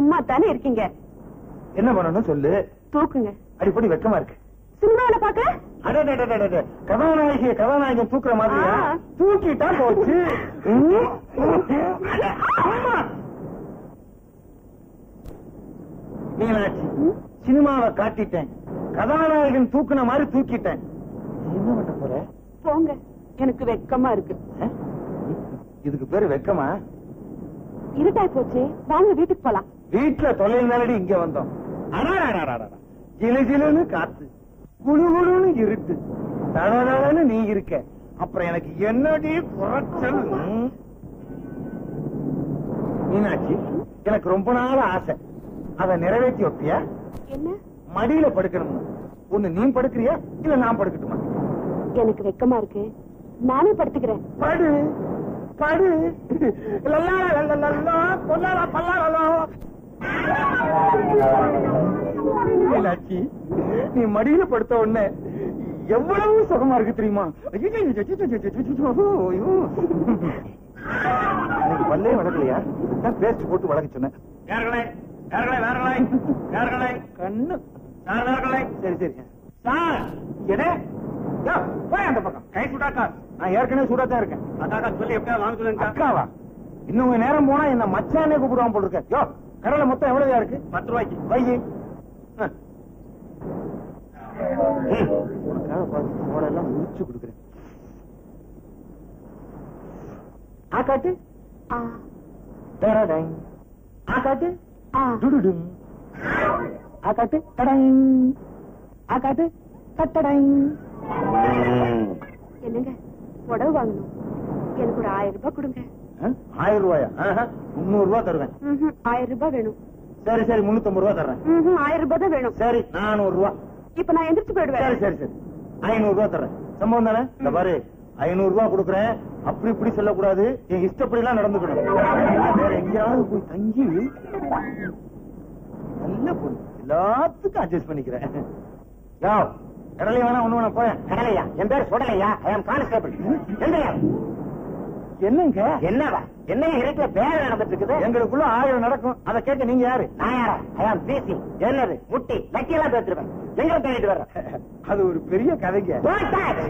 சும்மா தானே இருக்கீங்க. என்ன பண்ணணும் சொல்லு. தூக்குங்க. அடிப்படி வெக்கமா இருக்கு. சினிமாவில பாக்க கதாநாயகன் தூக்குற மாதிரியா? தூக்கிட்டா போச்சு. மீனாட்சி, சினிமாவை காட்டிட்டேன், கதாநாயகன் தூக்குன மாதிரி தூக்கிட்டேன். என்ன பண்ண போற? போங்க, எனக்கு வெக்கமா இருக்கு. இதுக்கு பேரு வெக்கமா? இருட்டாய் போச்சு, வாங்க வீட்டுக்கு போலாம். வீட்டுல தொலைந்தாலடி இங்க வந்தோம். ஜிலு ஜிலுன்னு காத்து, குழு குழுன்னு இருட்டு, தடதடன்னு நீ இருக்க. அப்புறம் எனக்கு என்னடி குறைச்சல்? மீனாட்சி, எனக்கு ரொம்ப நாள் ஆசை, அதை நிறைவேற்றி வைப்பியா? என்ன? மடியில படுக்கணும். ஒண்ணு நீ படுக்கிறியா இல்ல நான் படுக்கட்டுமா? எனக்கு வெக்கமா இருக்கு, நானே படுத்துக்கிறேன். படு படு. மீனாட்சி, நீ மடியில படுத்த உடனே எவ்வளவு சுகமா இருக்கு தெரியுமா? பல்லே வளர்க்கலையா? பேஸ்ட் போட்டு வளர்க்க சொன்னேன். கண்ணு. சரி சரி சார். அந்த பக்கம் கை சுடாக்கா. நான் ஏற்கனவே சூடாத்தான் இருக்கேன். அக்காக்கா சொல்லி எப்படியா வாங்க சொல்லுங்க. அக்காவா? இன்னும் நேரம் போனா என்ன மச்சானே கூப்பிடுவான் போல இருக்க. யோ, கடலை மொத்தம் எவ்வளவு இருக்கு? 10 ரூபாய்க்கு. வையி. எல்லாம் முடிச்சு கொடுக்குறேன். ஆக்காட்டு ஆக்காட்டு டுடுடும் ஆக்காட்டு கடங் ஆக்காட்டு கட்டடங். என்னங்க புடவை வாங்கணும், எனக்கு ஒரு 1000 ரூபாய் கொடுங்க. 1000 ரூபாயா? 300 ரூபாய் தருவேன். 1000 ரூபாய் வேணும். சரி சரி, 350 ரூபாய் தர்றேன். 1000 ரூபாய் தான் வேணும். சரி, 400 ரூபாய். இப்ப நான் எந்திரிச்சு போயிடுவேன். சரி சரி சரி, 500 ரூபாய் தர்றேன். சம்பவம் தானே? இந்த பாரு, 500 ரூபாய் கொடுக்குறேன். அப்படி இப்படி சொல்லக்கூடாது, என் இஷ்டப்படி எல்லாம் நடந்துக்கணும். வேற எங்கேயாவது போய் தங்கி நல்ல பொண்ணு, எல்லாத்துக்கும் அட்ஜஸ்ட் பண்ணிக்கிறேன். கடலையா வேணா ஒண்ணு வேணா போய். கடலையா? என் பேர் சுடலையா, ஐ ஆம் கான்ஸ்டபிள். என்னங்க? என்னவா? என்ன இருக்கிற பேர நடந்துட்டு இருக்குது? எங்களுக்குள்ள 1000 நடக்கும், அதை கேட்க நீங்க யாரு? நான் யாரா? ஐ ஆம் பிசி. என்னது முட்டி லக்கி எல்லாம் பேசிருவேன். எங்க தள்ளிட்டு வர்ற? அது ஒரு பெரிய கதைங்க.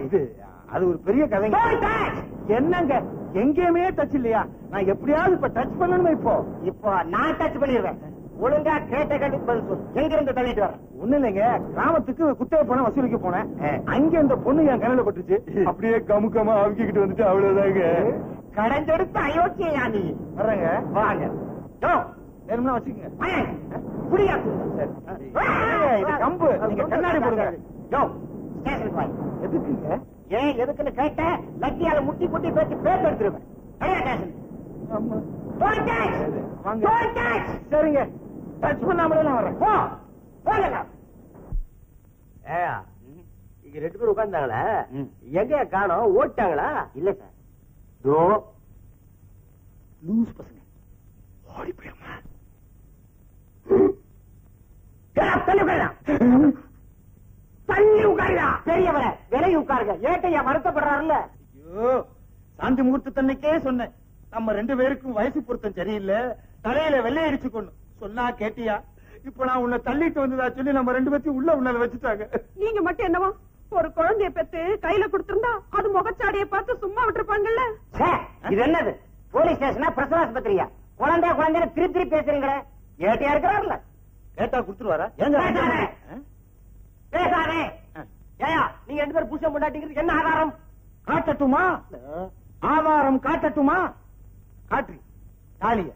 இது அது ஒரு பெரிய கதைங்க. என்னங்க எங்கேயுமே டச் இல்லையா? நான் எப்படியாவது இப்ப டச் பண்ணணுமே. இப்போ நான் டச் பண்ணிடுவேன். ஒழுங்கா கேட்ட கட்டி பதில் சொல்லு. எங்க இருந்து தள்ளிட்டு வர? ஒண்ணு இல்லைங்க, கிராமத்துக்கு குத்தகை பணம் வசூலிக்க போனேன். அங்க இந்த பொண்ணு என் கண்ணில பட்டுச்சு. அப்படியே கமுக்கமா அமுக்கிட்டு வந்துட்டு அவ்வளவுதாங்க. கடைஞ்செடுத்து அயோக்கியா நீ. வர்றங்க, வாங்க. வேணும்னா வச்சுக்கங்க. புரியாது. இது கம்பு, நீங்க கண்ணாடி போடுங்க. எதுக்குங்க? ஏன் எதுக்குன்னு கேட்ட லக்கியால முட்டி முட்டி பேச்சு பேச எடுத்துருவேன். சரிங்க, டச் பண்ணாமலே நான் வரேன். இங்க 2 பேர் உட்கார்ந்தாங்களா? எங்க காணோம்? ஓட்டாங்களா? இல்ல சார், தோ லூஸ் பசங்க ஓடி போயிருமா? தள்ளி உட்காருடா. பெரியவர விலை உட்காருங்க. ஏட்டையா வருத்தப்படுறாருல்ல? ஐயோ, சாந்தி முகூர்த்தன்னைக்கே சொன்னேன், நம்ம 2 பேருக்கும் வயசு பொருத்தம் சரியில்லை, தலையில வெள்ளை அடிச்சு கொண்டு சொன்னா கேட்டியா? இப்ப நான் உன்னை தள்ளிட்டு வந்ததா சொல்லி நம்ம 2 பேத்தையும் உள்ள உன்னால வச்சுட்டாங்க. நீங்க மட்டும் என்னவா ஒரு குழந்தைய பெத்து கையில கொடுத்திருந்தா அது முகச்சாடிய பார்த்து சும்மா விட்டுருப்பாங்கல்ல? இது என்னது? போலீஸ் ஸ்டேஷனா பிரசவ ஆஸ்பத்திரியா? குழந்தை குழந்தைன்னு திருப்பி திருப்பி பேசுறீங்களே. ஏட்டையா இருக்கிறாருல? கேட்டா கொடுத்துருவாரா? பேசாதே. ஏயா, நீங்க 2 பேரும் புருஷன் பொண்டாட்டிங்கிறது என்ன ஆதாரம்? காட்டட்டுமா? ஆதாரம் காட்டட்டுமா? காட்டு தாலிய.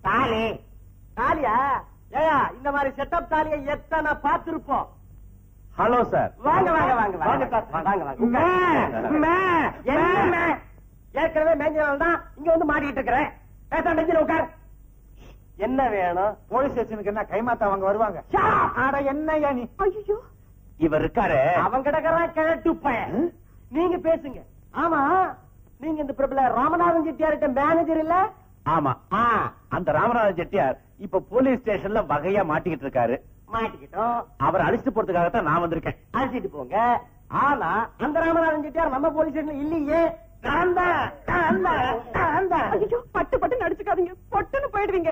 தாலி தாலியா? ஏயா, இந்த மாதிரி செட்டப் தாலியை எத்தனை பார்த்திருப்போம். Hello sir. வாங்க வாங்க வாங்க வாங்க வாங்க வாங்க. ஏற்கனவே மேஞ்சல் தான் இங்க வந்து மாட்டிட்டு இருக்கிறேன். பேசாம உட்கார். என்ன வேணும்? போலீஸ் ஸ்டேஷனுக்கு என்ன கைமாத்தா அவங்க வருவாங்க? என்னையா நீ? ஐயோ, இவர் இருக்காரு, அவங்க கிடக்குறா கிழட்டு பையன். நீங்க பேசுங்க. ஆமா, நீங்க இந்த பிரபல ராமநாதன் செட்டியார்கிட்ட மேனேஜர் இல்ல? ஆமா, அந்த ராமநாதன் செட்டியார் இப்ப போலீஸ் ஸ்டேஷன்ல வகையா மாட்டிக்கிட்டு இருக்காரு. மாட்டிக்கிட்டோம். அவர் அழிச்சு போறதுக்காகத்தான் நான் வந்திருக்கேன். அழைச்சிட்டு போங்க. ஆனா அந்த ராமநாதன் செட்டியார் நம்ம போலீஸ் ஸ்டேஷன்ல இல்லையே. ஐயோ பட்டு பட்டு நடிச்சுக்காதீங்க, பொட்டுன்னு போயிடுவீங்க.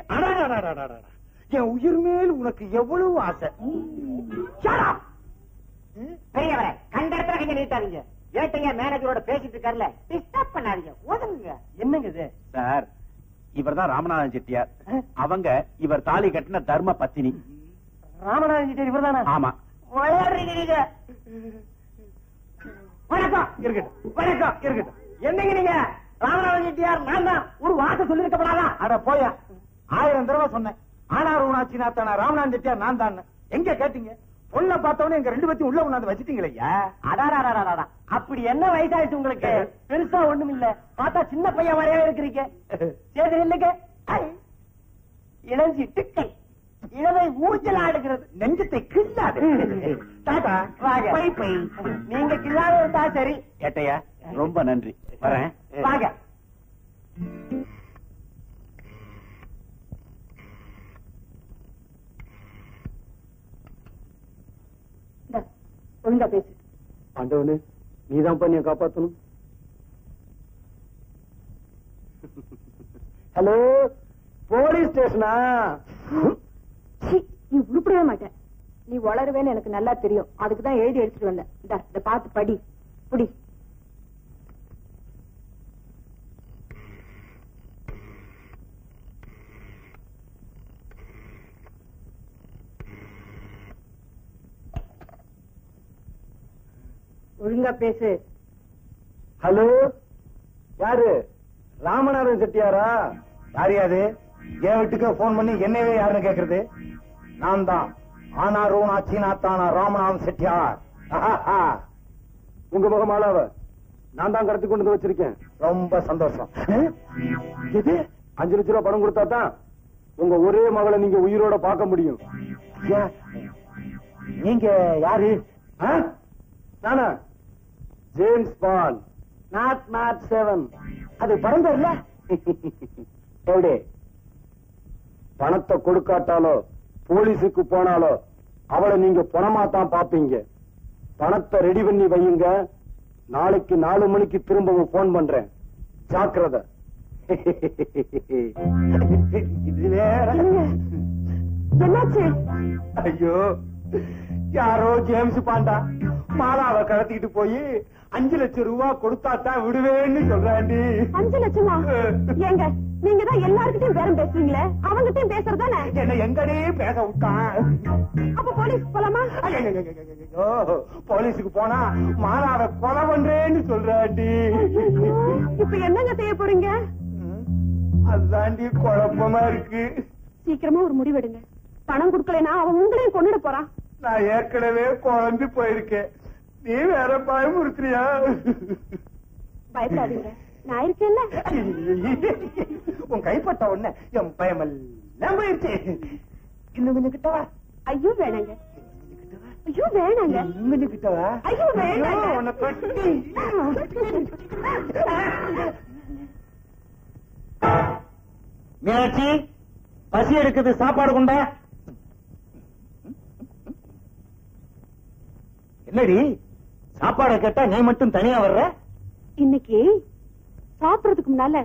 என் உயிர் மேல் உனக்கு எவ்வளவு ஆசை. பெரியவரை கண்ட இடத்துல கைங்க நீட்டாதீங்க. ஏட்டையா மேனேஜரோட பேசிட்டு இருக்காருல, டிஸ்டர்ப் பண்ணாதீங்க, ஒதுங்க. என்னங்க இது சார்? இவர்தான் ராமநாதன் செட்டியார். அவங்க இவர் தாலி கட்டின தர்ம பத்தினி. ராமநாதன் செட்டியார் இவர் தானே? ஆமா. விளையாடுறீங்க. வணக்கம். இருக்கட்டும் வணக்கம். இருக்கட்டும். என்னங்க நீங்க? ராமநாதன் செட்டியார் நான் தான். ஒரு வார்த்தை சொல்லிருக்கப்படாதா? அட போயா, 1000 தடவை சொன்னேன். ஆனார் ஊனாச்சி நாத்தானா ராமநாதன் செட்டியார் நான் தான். எங்க கேட்டீங்க? பொண்ணை பார்த்தவனே எங்க 2 பேத்தையும் உள்ள கொண்டாந்து வச்சிட்டீங்களா? அடாடா, அப்படி என்ன வயசாயிடுச்சு உங்களுக்கு? பெருசா ஒண்ணும் இல்ல, பார்த்தா சின்ன பையன் வரையா இருக்கிறீங்க. சரி இல்லைங்க, இளஞ்சிட்டுக்கை இளவை ஊஞ்சல் ஆடுகிறது, நெஞ்சத்தை கிள்ளாது. தாத்தா பை பை. நீங்க கிள்ளாத இருந்தா சரி. ஏட்டையா ரொம்ப நன்றி, வரேன். வாங்க. ஒழுங்கா பேசு. ஆண்டவனே, நீதான் பண்ணிய காப்பாத்தணும். ஹலோ, போலீஸ் ஸ்டேஷனா? நீ உருப்படவே மாட்டேன். நீ வளருவேன்னு எனக்கு நல்லா தெரியும். அதுக்குதான் எழுதி எடுத்துட்டு வந்தேன். இத பார்த்து படி புடி. ஒழுங்கா பேசு. ஹலோ, யாரு? ராமநாதன் செட்டியாரா? யாரையாது? என் வீட்டுக்கு போன் பண்ணி என்னவே யாருன்னு கேக்குறது? நான் தான் ஆனார் ஊனாச்சி நாத்தானா ராமநாதன் செட்டியார். உங்க முகமாலாவ நான் தான் கடத்தி கொண்டு வந்து வச்சிருக்கேன். ரொம்ப சந்தோஷம். இது 5 லட்சம் ரூபாய் பணம் கொடுத்தா தான் உங்க ஒரே மகளை நீங்க உயிரோட பார்க்க முடியும். நீங்க யாரு? நானா? James bond, not 7. அது படம் தெரியல. எப்படி பணத்தை கொடுக்காட்டாலோ போலீஸுக்கு போனாலோ அவளை நீங்க பணமா தான் பாப்பீங்க. பணத்தை ரெடி பண்ணி வையுங்க. நாளைக்கு 4 மணிக்கு திரும்பவும் போன் பண்றேன். ஜாக்கிரதை. இது வேற. என்னாச்சு? ஐயோ, யாரோ ஜேம்ஸ் பாண்டா மாலாவை கடத்திட்டு போய் 5 லட்சம் ரூபாய் கொடுத்தா தான் விடுவேன்னு சொல்றாண்டி. 5 லட்சமா? ஏங்க நீங்க தான் எல்லார்கிட்டயும் பேரம் பேசுவீங்களே, அவங்கிட்டயும் பேசுறதானே? என்ன எங்கடே பேச விட்டான்? அப்ப போலீஸ் போலாமா? ஐயோ, போலீஸுக்கு போனா மாலாவை கொலை பண்றேன்னு சொல்றாண்டி. இப்ப என்னங்க செய்ய போறீங்க? அதுதாண்டி குழப்பமா இருக்கு. சீக்கிரமா ஒரு முடிவெடுங்க. பணம் கொடுக்கலனா அவன் உங்களையும் கொண்டுட போறான். நான் ஏற்கனவே குழம்பு போயிருக்கேன், நீ வேற பயமுறுத்துறியா? பயப்படாதீங்க, நான் இருக்கேன்ல. உன் கைப்பட்ட உடனே என் பயமெல்லாம் போயிருச்சு. இன்னும் கொஞ்சம் கிட்டவா? ஐயோ வேணாங்க. ஐயோ வேணாங்க. இன்னும் கொஞ்சம் கிட்டவா? ஐயோ வேணாங்க. உன்னை கொட்டி. மீனாட்சி, பசி எடுக்குது, சாப்பாடு கொண்டா. என்னடி சாப்பாட கேட்டா நீ மட்டும் தனியா வர்ற? இன்னைக்கு சாப்பிடறதுக்கு முன்னால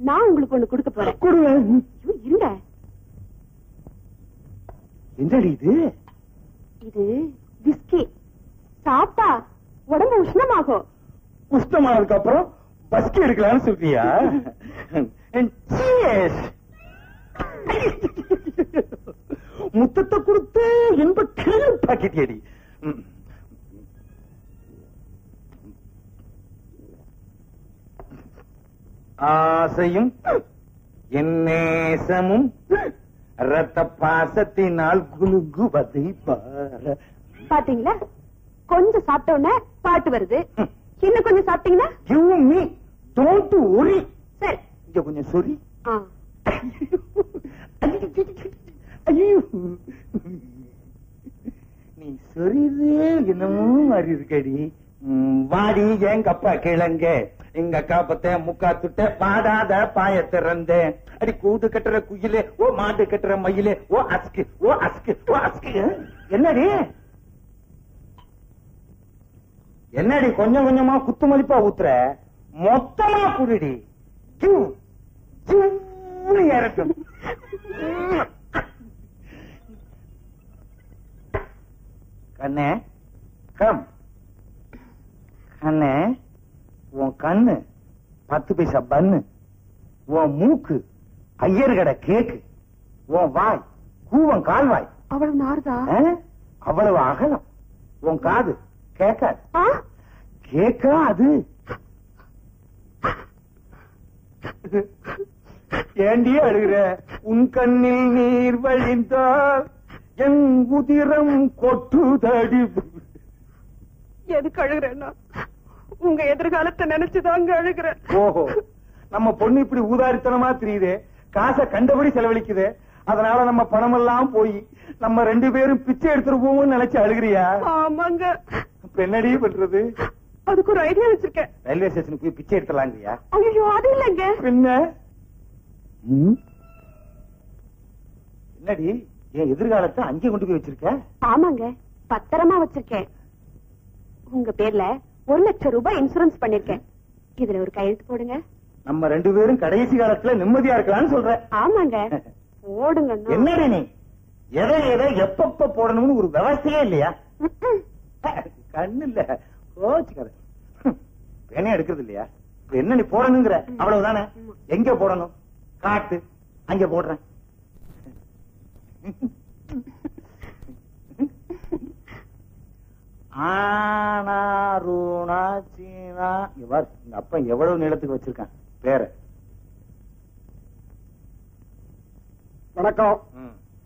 நான் உங்களுக்கு ஒண்ணு கொடுக்க போறேன். இருங்க. என்னடி இது? இது விஸ்கி. சாப்பிட்டா உடம்பு உஷ்ணமாகும். உஷ்ணமானதுக்கு அப்புறம் பஸ்கி எடுக்கலாம்னு சொல்றியா? முத்தத்தை கொடுத்து இன்ப கிளி பாக்கெட். ஆசையும் என்னேசமும் ரத்த பாசத்தினால் குலுங்குவதை பார. பாத்தீங்களா, கொஞ்சம் சாப்பிட்ட உடனே பாட்டு வருது. இன்னும் கொஞ்சம் சாப்பிட்டீங்கன்னா Give me, don't worry. சரி, இங்க கொஞ்சம் சொரி. ஐயோ, நீ சொரிதே என்னமோ மாதிரி இருக்கடி. வாடி எங்க அப்பா கிழங்க, எங்க அக்கா பத்த முக்கா துட்ட வாடாத பாய திறந்தேன். அடி கூடு கட்டுற குயிலே, ஓ மாடு கட்டுற மயிலே, ஓ அஸ்கு ஓ அஸ்கு ஓ அஸ்கு. என்னடி என்னடி கொஞ்சம் கொஞ்சமா குத்து மதிப்பா ஊத்துற? மொத்தமா குடிடி. கண்ணே கம். கண்ணே, உன் கண்ணு 10 பைசா பன்னு, உன் மூக்கு ஐயர் கடை கேக்கு, உன் வாய் கூவம் கால்வாய். அவ்வளவு நார்தா? அவ்வளவு அகலம். உன் காது கேட்காது. கேட்காது. ஏண்டி அழுகிற? உன் கண்ணில் நீர் வழிந்தால் என் உதிரம் கொட்டுதடி. எதுக்கு அழுகிறேன்னா உங்க எதிர்காலத்தை நினைச்சுதாங்க அழுகிறேன். ஓஹோ, நம்ம பொண்ணு இப்படி ஊதாரித்தனமா தெரியுதே, காசை கண்டபடி செலவழிக்குது, அதனால நம்ம பணம் எல்லாம் போய் நம்ம 2 பேரும் பிச்சை எடுத்துருப்போம்னு நினைச்சு அழுகிறியா? ஆமாங்க. இப்ப என்னடி பண்றது? அதுக்கு ஒரு ஐடியா வச்சிருக்கேன். ரயில்வே ஸ்டேஷனுக்கு போய் பிச்சை எடுத்துலாங்கயா? ஐயோ, அது இல்லைங்க. என்ன என்னடி என் எதிர்காலத்தை அங்கே கொண்டு போய் வச்சிருக்க? ஆமாங்க, பத்திரமா வச்சிருக்கேன். உங்க பேர்ல 1 லட்சம் ரூபாய் இன்சூரன்ஸ் பண்ணிருக்கேன். இதுல ஒரு கையெழுத்து போடுங்க. நம்ம 2 பேரும் கடைசி காலத்துல நிம்மதியா இருக்கலாம்னு சொல்ற. ஆமாங்க, போடுங்க. என்னடி நீ எதை எதை எப்பப்ப போடணும்னு ஒரு விவசாயே இல்லையா? கண்ணு இல்ல, கோச்சுக்காத. பேனே எடுக்கிறது இல்லையா? என்ன நீ போடணுங்கிற அவ்வளவுதானே? எங்க போடணும் காட்டு, அங்க போடுறேன். அப்ப எவ்வளவு நீளத்துக்கு வச்சிருக்கான் பேர. வணக்கம்,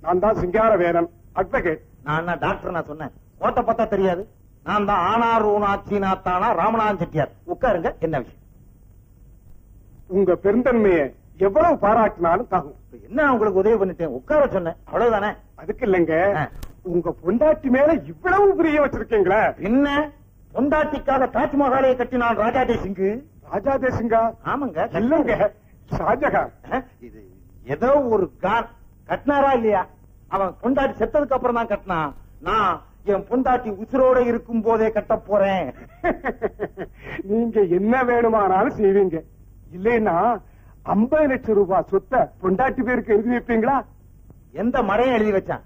நான் தான் சிங்காரவேலன், அட்வொகேட். நான் டாக்டர். நான் சொன்னேன் கோட்டை பார்த்தா தெரியாது. நான் தான் ஆனாரூனாச்சினாத்தானா ராமநாதன் செட்டியார். உட்காருங்க. என்ன விஷயம்? உங்க பெருந்தன்மையை எவ்வளவு பாராட்டினாலும் தாகும். என்ன உங்களுக்கு உதவி பண்ணிட்டேன், உட்கார சொன்னேன், அவ்வளவுதானே? அதுக்கு இல்லைங்க, உங்க பொண்டாட்டி மேல இவ்வளவு பிரிய வச்சிருக்கீங்களே. என்ன பொண்டாட்டிக்காக தாஜ்மஹாலை கட்டினான் ராஜா தேசிங்கு. ராஜா தேசிங்கா? ஆமாங்க. இல்லங்க, ஷாஜகான். இது ஏதோ ஒரு கான் கட்டினாரா இல்லையா? அவன் பொண்டாட்டி செத்ததுக்கு அப்புறம் தான் கட்டினான். நான் என் பொண்டாட்டி உசுரோட இருக்கும் போதே கட்ட போறேன். நீங்க என்ன வேணுமானாலும் செய்வீங்க. இல்லைன்னா 50 லட்சம் ரூபாய் சொத்தை பொண்டாட்டி பேருக்கு எழுதி வைப்பீங்களா? எந்த மடையும் எழுதி வச்சான்?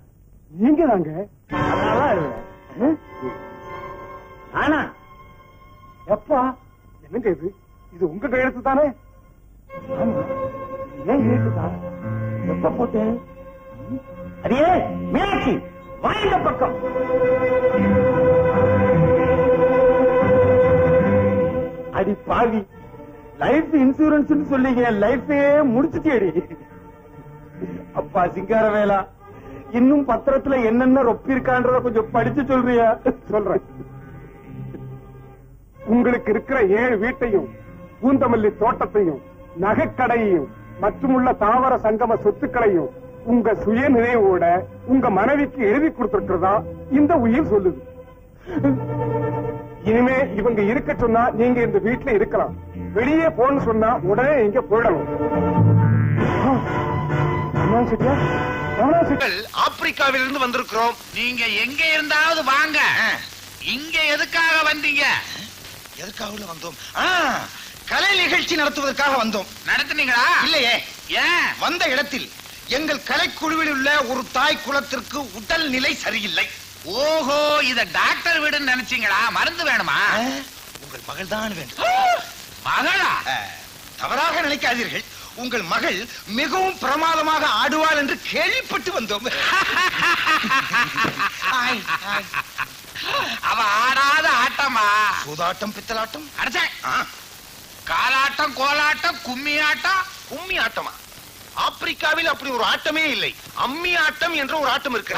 நீங்க தாங்க. அதனாலதான் எழுதுறேன். ஆனா எப்பா? என்னங்க இது? இது உங்க கையெழுத்து தானே? ஏன் கையெழுத்துதான்? எப்ப போட்டேன்? அதே மீனாட்சி வாய்ந்த பக்கம். அடி பாவி, லைஃப் இன்சூரன்ஸ் சொல்லீங்க, லைஃபே முடிச்சுட்டேடி. அப்பா சிங்காரவேலா, இன்னும் பத்திரத்துல என்னென்ன ரொப்பி இருக்கான்றத கொஞ்சம் படிச்சு சொல்றியா? சொல்றேன். உங்களுக்கு இருக்கிற 7 வீட்டையும், பூந்தமல்லி தோட்டத்தையும், நகைக்கடையையும் மற்றுமுள்ள தாவர சங்கம சொத்துக்களையும் உங்க சுய நினைவோட உங்க மனைவிக்கு எழுதி கொடுத்திருக்கிறதா இந்த உயிர் சொல்லுது. இனிமே இவங்க இருக்க சொன்னா நீங்க இந்த வீட்டுல இருக்கலாம், வெளியே போன்னு சொன்னா உடனே இங்க போயிடணும். ஆப்பிரிக்காவிலிருந்து வந்திருக்கிறோம். நீங்க எங்க இருந்தாவது வாங்க. இங்க எதுக்காக வந்தீங்க? எதுக்காக வந்தோம்? கலை நிகழ்ச்சி நடத்துவதற்காக வந்தோம். நடத்துனீங்களா? இல்லையே. ஏன்? வந்த இடத்தில் எங்கள் கலைக்குழுவில் உள்ள ஒரு தாய் குலத்திற்கு உடல் நிலை சரியில்லை. ஓஹோ, இத டாக்டர் வீடுன்னு நினைச்சீங்களா? மருந்து வேணுமா? உங்கள் மகள் தான் வேண்டும். மகளா? தவறாக நினைக்காதீர்கள். உங்கள் மகள் மிகவும் பிரமாதமாக ஆடுவாள் என்று கேள்விப்பட்டு வந்தோம். அவ ஆடாத ஆட்டமா? சூதாட்டம், பித்தலாட்டம், காலாட்டம், கோலாட்டம், கும்மி ஆட்டம். கும்மி ஆட்டமா? ஆப்பிரிக்காவில் அப்படி ஒரு ஆட்டமே இல்லை. அம்மி ஆட்டம் என்ற ஒரு ஆட்டம் இருக்கு.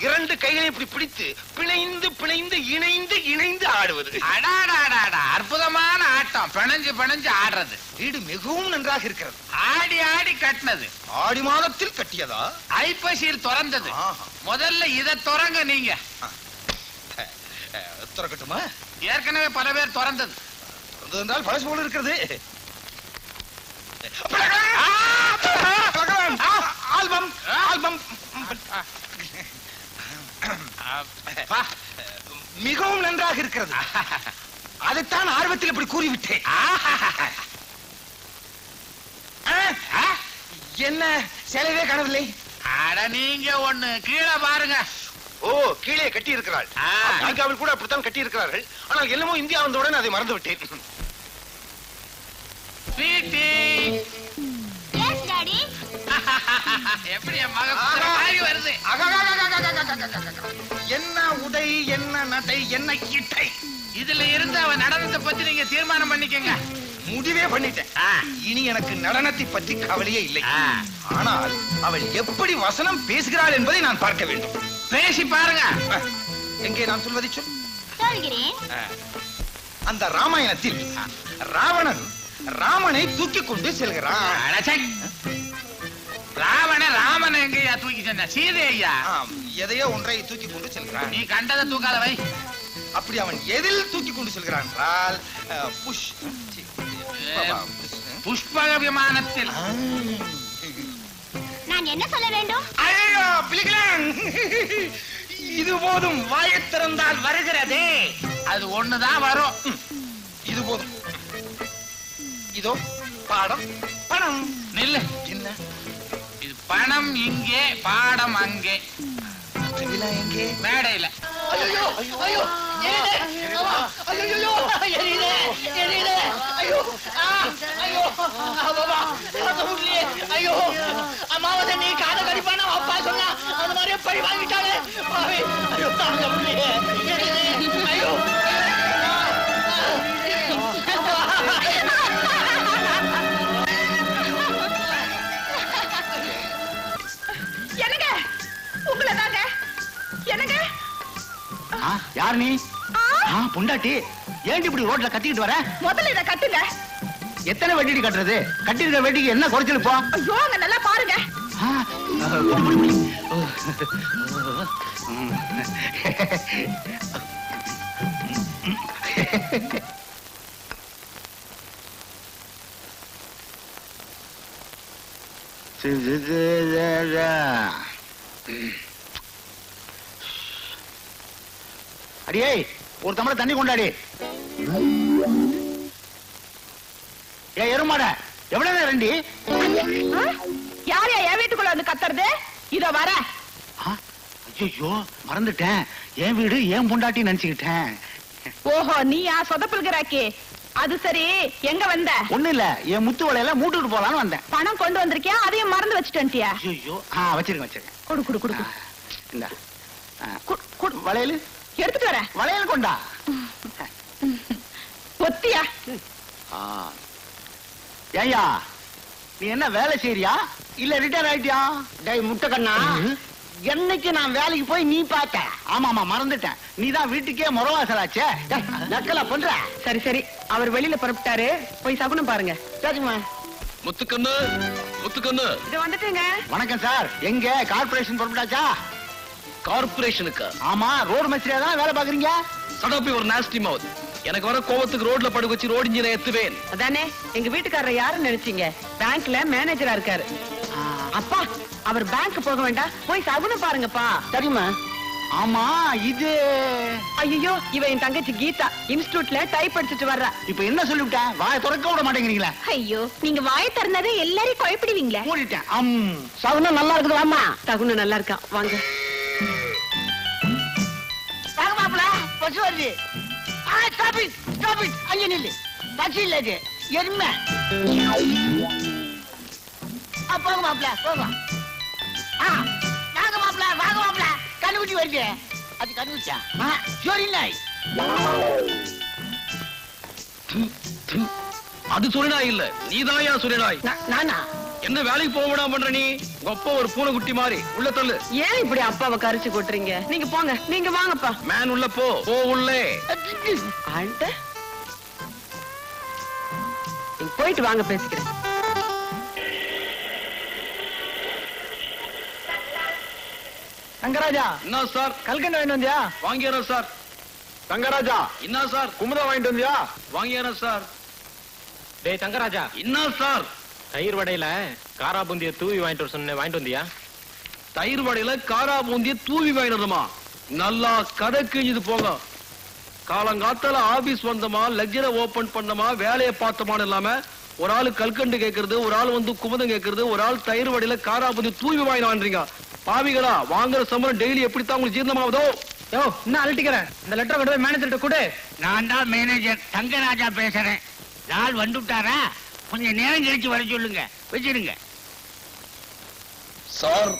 2 கைகளை இப்படி பிடித்து பிணைந்து பிணைந்து இணைந்து இணைந்து ஆடுவது. அற்புதமான ஆட்டம். பிணைஞ்சு பிணைஞ்சு ஆடுறது. வீடு மிகவும் நன்றாக இருக்கிறது. ஆடி ஆடி கட்டினது. ஆடி மாதத்தில் கட்டியதா? ஐப்பசியில் திறந்தது. முதல்ல இதை திறங்க. நீங்க திறக்கட்டுமா? ஏற்கனவே பல பேர் திறந்தது. திறந்தது என்றால் பழசு போல இருக்கிறது. ஆல்பம் ஆல்பம் மிகவும் நன்றாக இருக்கிறது. அதைத்தான் ஆர்வத்தில் இப்படி கூறிவிட்டேன். என்ன செலவே காணவில்லை? அட நீங்க ஒண்ணு கீழே பாருங்க. ஓ, கீழே கட்டி இருக்கிறாள். அமெரிக்காவில் கூட அப்படித்தான் கட்டி இருக்கிறார்கள். ஆனால் என்னமோ இந்தியா வந்தவுடன் அதை மறந்து விட்டேன். என்ன உடை, என்ன நடை, என்ன கிட்டை, இதுல இருந்து அவன் நடனத்தை பத்தி நீங்க தீர்மானம் பண்ணிக்கங்க. முடிவே பண்ணிட்டேன். இனி எனக்கு நடனத்தை பற்றி கவலையே இல்லை. ஆனால் அவள் எப்படி வசனம் பேசுகிறாள் என்பதை நான் பார்க்க வேண்டும். பேசி பாருங்க. எங்கே நான் சொல்வதை சொல். அந்த ராமாயணத்தில் ராவணன் ராமனை தூக்கி கொண்டு செல்கிறான். ராமனை எங்கயா தூக்கி சென்ற? சீதையா? எதையோ ஒன்றை தூக்கி கொண்டு செல்கிறான். நீ கண்டதை தூக்காத வை. அப்படி அவன் எதில் தூக்கி கொண்டு செல்கிறான் என்றால் புஷ்பக விமானத்தில். நான் என்ன சொல்ல வேண்டும்? ஐயோ, பிலிகளான், இது போதும். வாயைத் திறந்தால் வருகிறதே. அது ஒண்ணுதான் வரும். இது போதும். இதோ பாடம், பணம். நில்லு. என்ன இது? பணம் இங்கே, பாடம் அங்கே. எங்கே? மேடையில. ஐயோ ஐயோ ஐயோ அம்மாவத நீ காத கடிப்பான அப்பா சொன்னா அந்த மாதிரியே பழி வாங்கிட்டாலே. ஐயோ தாங்க முடியல. ஐயோ என்னங்க? உங்களை தாங்க. என்னங்க? யார் நீ? பொண்டாட்டி. ஏன் இப்படி ரோட்ல கத்திக்கிட்டு வர? முதல்ல இத கட்டுங்க. எத்தனை வெட்டி கட்டுறது? கட்டிருக்க வெட்டிக்கு என்ன குறைச்சல் இப்போ? ஐயோ, அங்க நல்லா பாருங்க. அடியே, ஒரு தமிழ் தண்ணி கொண்டாடி. ஏ எருமாட, எவ்வளவு நேரம் ரெண்டி? யார் என் வீட்டுக்குள்ள வந்து கத்துறது? இதோ வர. ஐயோ, மறந்துட்டேன். என் வீடு ஏன் பொண்டாட்டி நினைச்சுக்கிட்டேன். ஓஹோ, நீயா சொதப்புல்கிறாக்கி? அது சரி, எங்க வந்த? ஒண்ணு இல்ல, என் முத்து வளையல மூட்டுட்டு போலான்னு வந்தேன். பணம் கொண்டு வந்திருக்கியா? அதையும் மறந்து வச்சுட்டியா? ஐயோ, வச்சிருக்கேன். குடு குடு குடு. இந்த வளையல் எடுத்துட்டு வர. வளையல் கொண்டா. ஒத்தியா? ஏய்யா, நீ என்ன வேலை செய்யறியா இல்ல ரிட்டையர் ஆயிட்டியா? டேய் முட்டைக்கண்ணா, என்னைக்கு நான் வேலைக்கு போய் நீ பார்த்த? ஆமாமா, மறந்துட்டேன். நீதான் வீட்டுக்கே முறவாசலாச்சே. நக்கலா பண்ற. சரி சரி, அவர் வெளியில புறப்பட்டாரு, போய் சகுனம் பாருங்க. சரிம்மா. முத்துக்கண்ணு, முத்துக்கண்ணு. இது வந்துட்டுங்க. வணக்கம் சார். எங்க கார்பரேஷன் புறப்பட்டாச்சா? கார்பரேஷனுக்கு? ஆமா, ரோடு மேஸ்திரியா தான் வேலை பாக்குறீங்க. சடப்பி ஒரு நாஸ்டி மவுத். எனக்கு வர கோவத்துக்கு ரோட்ல படுக்க வச்சு ரோடு இன்ஜினை ஏத்துவேன். அதானே, எங்க வீட்டுக்காரர் யாருன்னு நினைச்சீங்க? பேங்க்ல மேனேஜரா இருக்காரு. அப்பா, அவர் பேங்க் போக வேண்டாம், போய் சகுனம் பாருங்கப்பா. சரிம்மா. ஆமா, இது ஐயோ, இவ என் தங்கச்சி கீதா, இன்ஸ்டிடியூட்ல டைப் படிச்சுட்டு வர்றா. இப்ப என்ன சொல்லிவிட்டேன்? வாயை திறக்க விட மாட்டேங்கிறீங்களா? ஐயோ, நீங்க வாயை திறந்தது எல்லாரையும் குழப்பிடுவீங்களே. மூடிட்டேன். சகுனம் நல்லா இருக்குது. வாமா. சகுனம் நல்லா இருக்கா, வாங்க. மாப்பிள பசு வருது. அங்க நில்லு. பசு இல்ல, இது எருமை. போங்க மாப்பிள, போங்க. வாங்க மாப்பிள, வாங்க மாப்பிள. கண்ணுக்குட்டி வருது. அது கண்ணுக்குச்சா? சோரி நாய். அது சுரிநாய் இல்ல, நீதாயா சுரிநாய். நானா? என்ன வேலைக்கு போக விடாம பண்ற நீ? கொப்ப ஒரு பூனைக்குட்டி மாதிரி உள்ள தள்ளு. ஏன் இப்படி அப்பாவை கரிச்சு கொட்டுறீங்க? நீங்க போங்க, நீங்க வாங்கப்பா. மேன் உள்ள போ, போ உள்ளே. ஆண்ட, நீங்க போயிட்டு வாங்க, பேசிக்கிறேன். தங்கராஜா, என்ன சார்? கல்கண்டு வாங்கிட்டு வந்தியா? வாங்கியாரன் சார். தங்கராஜா, என்ன சார்? குமுதா வாங்கிட்டு வந்தியா? வாங்கியாரன் சார். டேய் தங்கராஜா, என்ன சார்? தயிர் வடையில காரா பூந்திய தூவி வாங்கிட்டு வர சொன்ன, வாங்கிட்டு வந்தியா? தயிர் வடையில காரா பூந்திய தூவி வாங்கிடுமா? நல்லா கதை கிழிஞ்சது போங்க. காலங்காத்தால ஆபீஸ் வந்தமா, லெக்சரை ஓபன் பண்ணமா, வேலையை பார்த்தோமான்னு இல்லாம ஒரு ஆளு கல்கண்டு கேட்கறது, ஒரு ஆள் வந்து குமுதம் கேட்கறது, ஒரு ஆள் தயிர் வடையில காரா பூந்தி தூவி வாங்கிட்டு வாங்குறீங்க. பாவிகளா வாங்குற சம்பளம் டெய்லி எப்படித்தான் உங்களுக்கு ஜீரணமாவதோ? யோ என்ன அழட்டிக்கிறேன், இந்த லெட்டர் கொண்டு போய் மேனேஜர்கிட்ட கொடு. நான் தான் மேனேஜர் தங்கராஜா பேசுறேன். ஆள் வந்துட்டாரா? கொஞ்சம் நேரம் கழிச்சு வர சொல்லுங்க. வச்சிருங்க. சார்,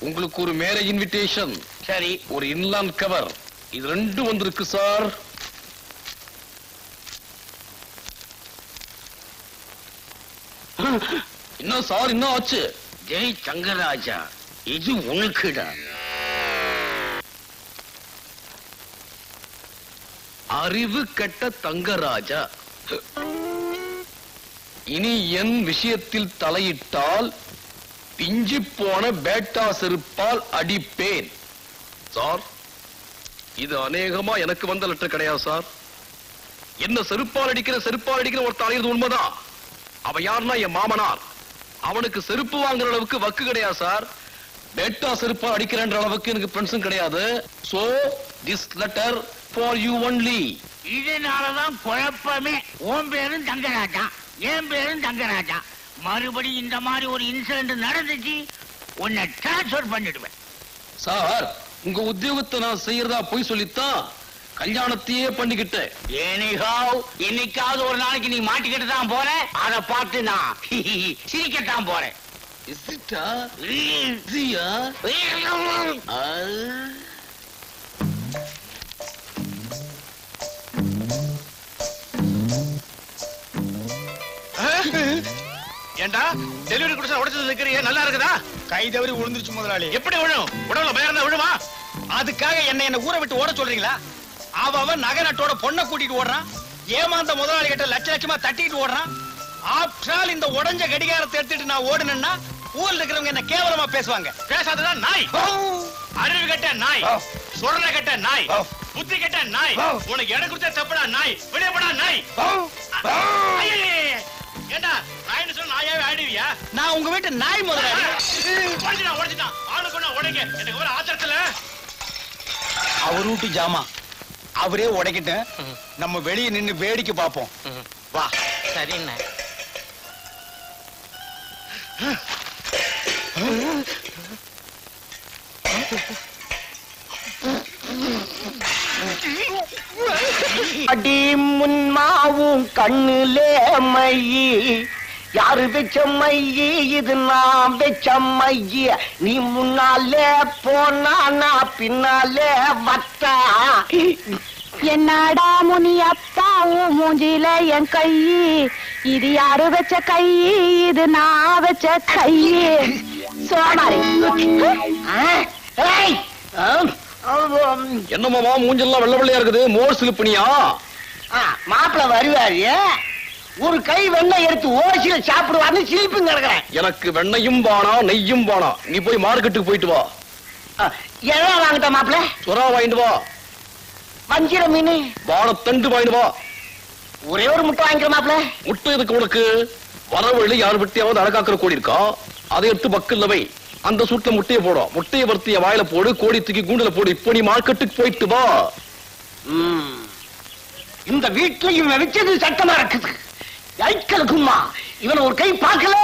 உங்களுக்கு ஒரு மேரேஜ் இன்விடேஷன், சரி. ஒரு இன்லாண்ட் கவர், இது ரெண்டும் வந்திருக்கு சார். என்ன சார், என்ன ஆச்சு? ஜெய் தங்கராஜா, இது உனக்குடா. அறிவு கெட்ட தங்கராஜா, இனி என் விஷயத்தில் தலையிட்டால் பிஞ்சு போன பேட்டா செருப்பால் அடிப்பேன். சார், இது அநேகமா எனக்கு வந்த லெட்டர் கிடையாது சார். என்ன செருப்பால் அடிக்கிற ஒரு தலையிறது உண்மைதான். அவன் யாருன்னா என் மாமனார். அவனுக்கு செருப்பு வாங்குற அளவுக்கு வக்கு கிடையாது சார். பேட்டா செருப்பால் அடிக்கிறன்ற அளவுக்கு எனக்கு ஃப்ரெண்ட்ஸும் கிடையாது. So this letter for you only. இதனாலதான் குழப்பமே. உன் பேரும் தங்கராஜா, என் பேரும் தங்கராஜா. மறுபடி இந்த மாதிரி ஒரு இன்சிடென்ட் நடந்துச்சு, உன்னை டிரான்ஸ்பர் பண்ணிடுவேன். சார், உங்க உத்தியோகத்தை நான் செய்யறதா போய் சொல்லித்தான் கல்யாணத்தையே பண்ணிக்கிட்டேன். ஏனிஹாவ், இன்னைக்காவது ஒரு நாளைக்கு நீ மாட்டிக்கிட்டு தான் போற. அதை பார்த்து நான் சிரிக்கத்தான் போறேன். ஏண்டா டெலிவரி கொடுத்தா உடைச்சது இருக்கிறீங்க, நல்லா இருக்குதா? கை தவறி விழுந்துருச்சு முதலாளி. எப்படி விழும்? உடம்புல பயம் இருந்தா விழுமா? அதுக்காக என்ன ஊரை விட்டு ஓட சொல்றீங்களா? அவன் நகை நட்டோட பொண்ணை கூட்டிட்டு ஓடுறான். ஏமாந்த முதலாளி கிட்ட லட்சமா தட்டிட்டு ஓடுறான். ஆஃப்டர் ஆல் இந்த உடஞ்ச கடிகாரத்தை எடுத்துட்டு நான் ஓடுனேன்னா ஊர்ல இருக்கிறவங்க என்ன கேவலமா பேசுவாங்க. பேசாததான் நாய், அறிவு கட்ட நாய், சுரண கட்ட நாய், புத்தி கட்ட நாய். உனக்கு இடம் கொடுத்த தப்புடா நாய், வெளியப்படா நாய். ஏண்டா நாயின்னு சொல்ல நாயாவே ஆயிடுவியா? நான் உங்க வீட்டு நாய் முதலாளி. உடைச்சிட்டான் ஆளுக்கு ஒண்ணு உடைக்க எனக்கு ஒரு ஆத்திரத்துல. அவர் வீட்டு ஜாமா அவரே உடைக்கிட்டு நம்ம வெளியே நின்னு வேடிக்கை பார்ப்போம். வா. சரிண்ணா. அடி முன்மாவும் கண்ணுலே மையி, யாரு வச்ச மையி? இது நான் வச்ச மையி. நீ முன்னாலே போனா நான் பின்னாலே வத்தா. என்னடா முனியப்பா உன் மூஞ்சில என் கை, இது யாரு வச்ச கை? இது நான் வச்ச கை. சோமாரி. என்னமாமா மூஞ்செல்லாம் வெள்ள வெள்ளையா இருக்குது? மோர் சிலுப்பினியா? மாப்பிள வருவாரு, ஒரு கை வெண்ணெய் எடுத்து ஓசியில சாப்பிடுவான்னு சிலிப்பும் கிடக்குறேன். எனக்கு வெண்ணையும் வானா நெய்யும் வானா. நீ போய் மார்க்கெட்டுக்கு போயிட்டு வா. எதா வாங்கிட்ட மாப்பிள? சுறா வாங்கிட்டு வா. வஞ்சிர மீன், வாழைத்தண்டு வாங்கிட்டு வா. ஒரே ஒரு முட்டை வாங்கிக்கிற மாப்பிள. முட்டை எதுக்கு உனக்கு? வரவழி யார் வெட்டியாவது அழகாக்கிற கோழி இருக்கா, அதை எடுத்து பக்கல்ல வை. அந்த சூட்ல முட்டையை போடும். முட்டையை வறுத்திய வாயில போடு, கோடி தூக்கி கூண்டுல போடு. இப்போ நீ மார்க்கெட்டுக்கு போயிட்டு வா. இந்த வீட்டுல இவன் வச்சது சட்டமா இருக்குது. ஐக்கலுக்குமா இவன் ஒரு கை பார்க்கல.